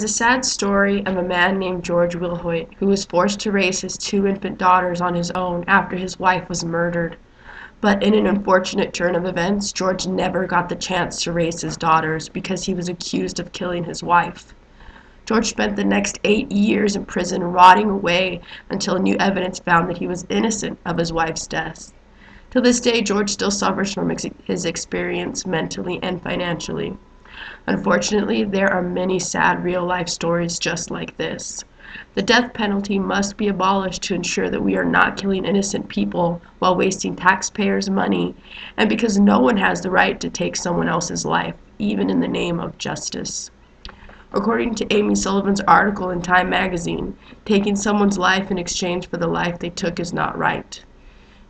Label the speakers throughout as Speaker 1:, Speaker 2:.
Speaker 1: The sad story of a man named George Wilhoit who was forced to raise his two infant daughters on his own after his wife was murdered. But in an unfortunate turn of events, George never got the chance to raise his daughters because he was accused of killing his wife. George spent the next 8 years in prison rotting away until new evidence found that he was innocent of his wife's death. To this day, George still suffers from his experience mentally and financially. Unfortunately, there are many sad real-life stories just like this. The death penalty must be abolished to ensure that we are not killing innocent people while wasting taxpayers' money, and because no one has the right to take someone else's life, even in the name of justice. According to Amy Sullivan's article in Time magazine, taking someone's life in exchange for the life they took is not right.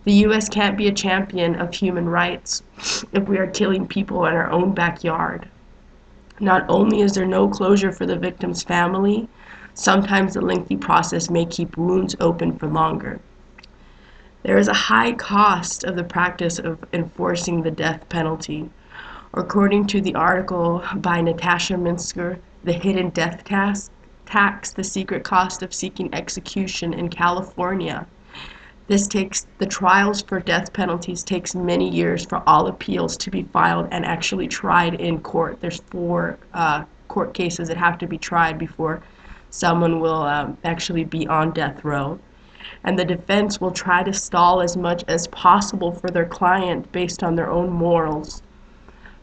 Speaker 1: The U.S. can't be a champion of human rights if we are killing people in our own backyard. Not only is there no closure for the victim's family, sometimes the lengthy process may keep wounds open for longer. There is a high cost of the practice of enforcing the death penalty. According to the article by Natasha Minsker, The Hidden Death Tax, the secret cost of seeking execution in California. The trials for death penalties takes many years for all appeals to be filed and actually tried in court. There's 4 court cases that have to be tried before someone will actually be on death row. And the defense will try to stall as much as possible for their client based on their own morals.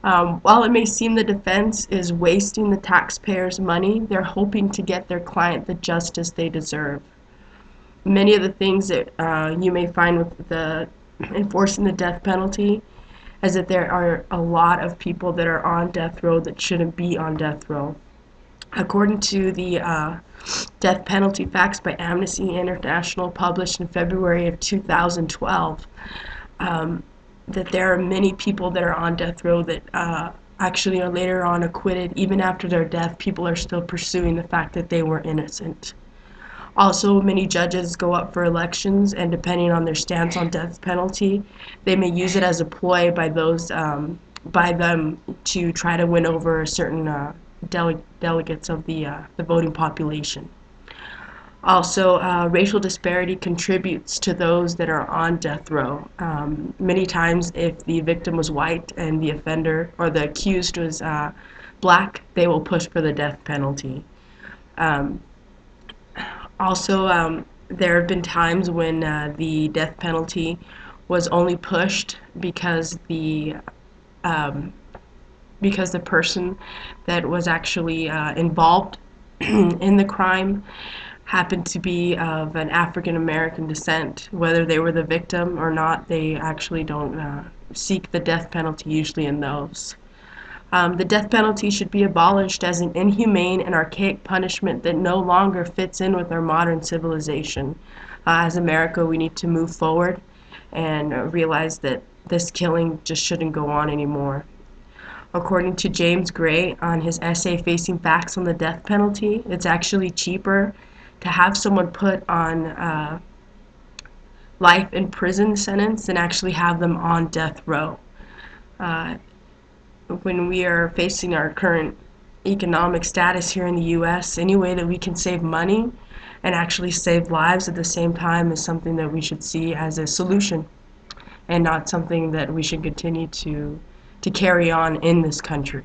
Speaker 1: While it may seem the defense is wasting the taxpayers' money, they're hoping to get their client the justice they deserve. Many of the things that you may find with enforcing the death penalty is that there are a lot of people that are on death row that shouldn't be on death row. According to the Death Penalty Facts by Amnesty International, published in February of 2012, that there are many people that are on death row that actually are later on acquitted. Even after their death, people are still pursuing the fact that they were innocent. Also, many judges go up for elections, and depending on their stance on death penalty, they may use it as a ploy by them to try to win over certain delegates of the voting population. Also, racial disparity contributes to those that are on death row. Many times, if the victim was white and the offender or the accused was black, they will push for the death penalty. Also, there have been times when the death penalty was only pushed because the person that was actually involved in the crime happened to be of an African American descent. Whether they were the victim or not, they actually don't seek the death penalty usually in those. The death penalty should be abolished as an inhumane and archaic punishment that no longer fits in with our modern civilization. As America, we need to move forward and realize that this killing just shouldn't go on anymore. According to James Gray on his essay Facing Facts on the Death Penalty, it's actually cheaper to have someone put on life in prison sentence than actually have them on death row. When we are facing our current economic status here in the U.S., any way that we can save money and actually save lives at the same time is something that we should see as a solution and not something that we should continue to carry on in this country.